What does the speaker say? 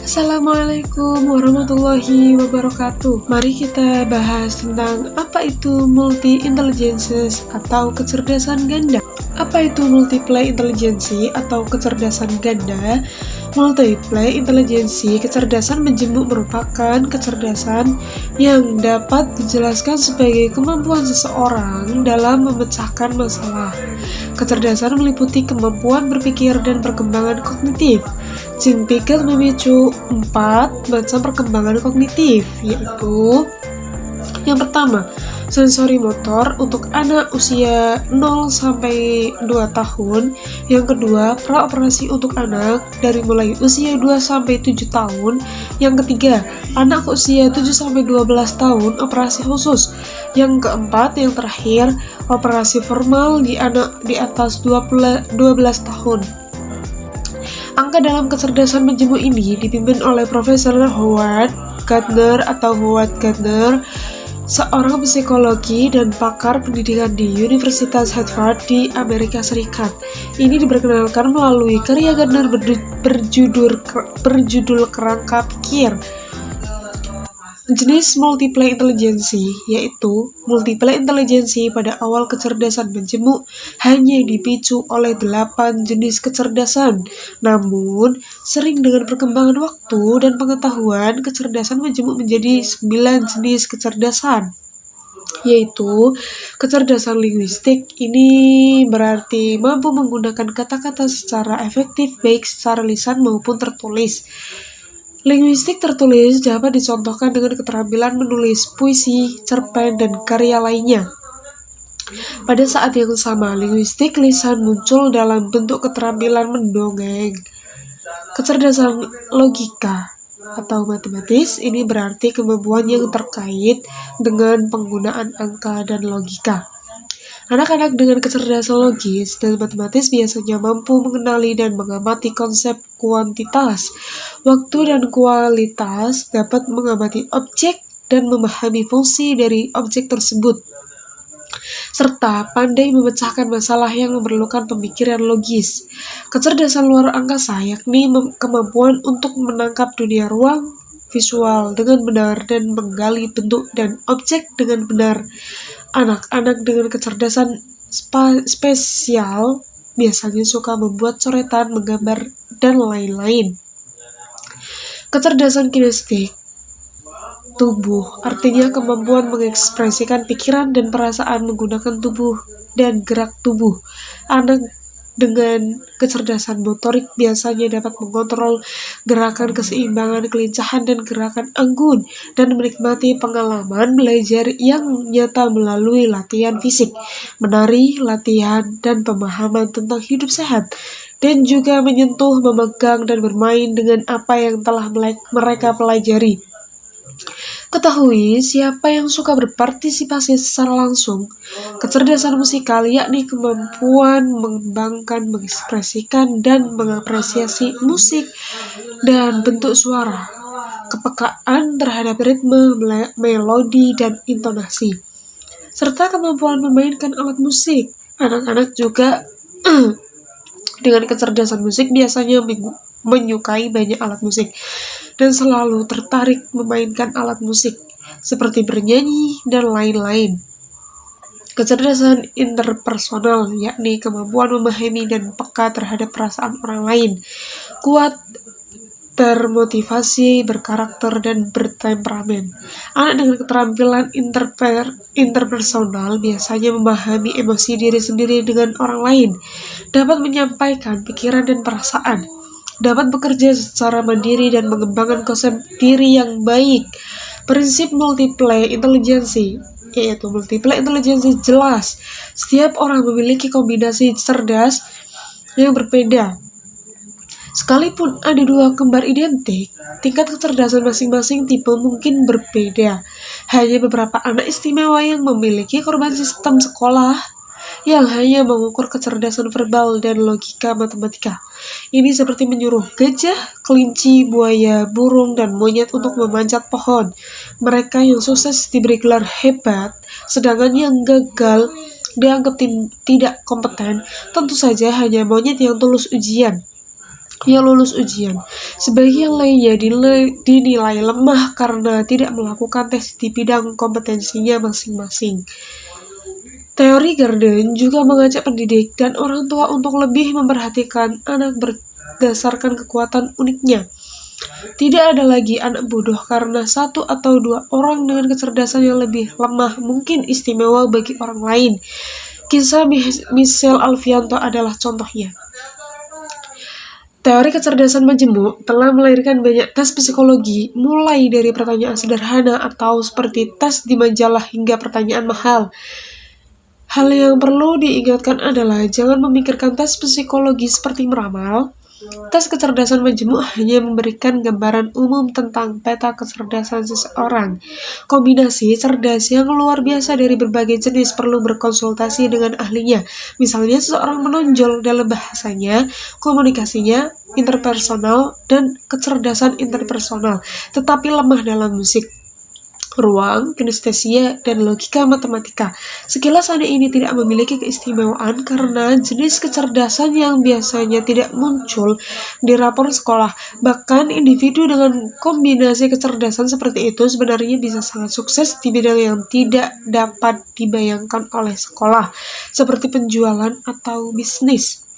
Assalamualaikum warahmatullahi wabarakatuh. Mari kita bahas tentang apa itu multi-intelligences atau kecerdasan ganda. Apa itu multiple intelligence atau kecerdasan ganda? Multiple intelligence, kecerdasan menjemuk, merupakan kecerdasan yang dapat dijelaskan sebagai kemampuan seseorang dalam memecahkan masalah. Kecerdasan meliputi kemampuan berpikir dan perkembangan kognitif. Jean Piaget memicu 4 macam perkembangan kognitif, yaitu yang pertama, sensori motor untuk anak usia 0-2 tahun. Yang kedua, praoperasi untuk anak dari mulai usia 2-7 tahun. Yang ketiga, anak usia 7-12 tahun, operasi khusus. Yang keempat, yang terakhir, operasi formal di anak di atas 12 tahun. Angka dalam kecerdasan menjemuk ini dipimpin oleh Profesor Howard Gardner, seorang psikologi dan pakar pendidikan di Universitas Harvard di Amerika Serikat. Ini diperkenalkan melalui karya Gardner berjudul Kerangka Pikir. Jenis multiple intelligence, yaitu multiple intelligence pada awal kecerdasan menjemuk hanya dipicu oleh 8 jenis kecerdasan. Namun, sering dengan perkembangan waktu dan pengetahuan, kecerdasan menjemuk menjadi 9 jenis kecerdasan, yaitu kecerdasan linguistik. Ini berarti mampu menggunakan kata-kata secara efektif baik secara lisan maupun tertulis. Linguistik tertulis dapat dicontohkan dengan keterampilan menulis puisi, cerpen, dan karya lainnya. Pada saat yang sama, linguistik lisan muncul dalam bentuk keterampilan mendongeng. Kecerdasan logika atau matematis ini berarti kemampuan yang terkait dengan penggunaan angka dan logika. Anak-anak dengan kecerdasan logis dan matematis biasanya mampu mengenali dan mengamati konsep kuantitas, waktu, dan kualitas, dapat mengamati objek dan memahami fungsi dari objek tersebut, serta pandai memecahkan masalah yang memerlukan pemikiran logis. Kecerdasan luar angkasa yakni kemampuan untuk menangkap dunia ruang visual dengan benar dan menggali bentuk dan objek dengan benar. Anak-anak dengan kecerdasan spesial biasanya suka membuat coretan, menggambar, dan lain-lain. Kecerdasan kinestetik tubuh artinya kemampuan mengekspresikan pikiran dan perasaan menggunakan tubuh dan gerak tubuh. Anak dengan kecerdasan motorik biasanya dapat mengontrol gerakan, keseimbangan, kelincahan, dan gerakan anggun, dan menikmati pengalaman belajar yang nyata melalui latihan fisik, menari, latihan, dan pemahaman tentang hidup sehat, dan juga menyentuh, memegang, dan bermain dengan apa yang telah mereka pelajari. Ketahui siapa yang suka berpartisipasi secara langsung. Kecerdasan musikal yakni kemampuan mengembangkan, mengekspresikan, dan mengapresiasi musik dan bentuk suara. Kepekaan terhadap ritme, melodi, dan intonasi. Serta kemampuan memainkan alat musik. Anak-anak juga dengan kecerdasan musik biasanya menyukai banyak alat musik dan selalu tertarik memainkan alat musik, seperti bernyanyi dan lain-lain. Kecerdasan interpersonal yakni kemampuan memahami dan peka terhadap perasaan orang lain, kuat, termotivasi, berkarakter, dan bertemperamen. Anak dengan keterampilan interpersonal biasanya memahami emosi diri sendiri dengan orang lain, dapat menyampaikan pikiran dan perasaan, dapat bekerja secara mandiri dan mengembangkan konsep diri yang baik. Prinsip multiple intelligence, yaitu multiple intelligence jelas. Setiap orang memiliki kombinasi cerdas yang berbeda. Sekalipun ada 2 kembar identik, tingkat kecerdasan masing-masing tipe mungkin berbeda. Hanya beberapa anak istimewa yang memiliki korban sistem sekolah yang hanya mengukur kecerdasan verbal dan logika matematika. Ini seperti menyuruh gajah, kelinci, buaya, burung, dan monyet untuk memanjat pohon. Mereka yang sukses diberi gelar hebat, sedangkan yang gagal dianggap tidak kompeten. Tentu saja hanya monyet yang tulus ujian. yang lulus ujian. Sebagian lainnya dinilai lemah karena tidak melakukan tes di bidang kompetensinya masing-masing. Teori Garden juga mengajak pendidik dan orang tua untuk lebih memperhatikan anak berdasarkan kekuatan uniknya. Tidak ada lagi anak bodoh karena satu atau dua orang dengan kecerdasan yang lebih lemah mungkin istimewa bagi orang lain. Kisah Michelle Alfianto adalah contohnya. Teori kecerdasan majemuk telah melahirkan banyak tes psikologi, mulai dari pertanyaan sederhana atau seperti tes di majalah hingga pertanyaan mahal. Hal yang perlu diingatkan adalah jangan memikirkan tes psikologi seperti meramal. Tes kecerdasan majemuk hanya memberikan gambaran umum tentang peta kecerdasan seseorang. Kombinasi cerdas yang luar biasa dari berbagai jenis perlu berkonsultasi dengan ahlinya. Misalnya seseorang menonjol dalam bahasanya, komunikasinya, interpersonal, dan kecerdasan interpersonal, tetapi lemah dalam musik, ruang, kinestesia, dan logika matematika. Sekilas anak ini tidak memiliki keistimewaan karena jenis kecerdasan yang biasanya tidak muncul di rapor sekolah. Bahkan individu dengan kombinasi kecerdasan seperti itu sebenarnya bisa sangat sukses di bidang yang tidak dapat dibayangkan oleh sekolah, seperti penjualan atau bisnis.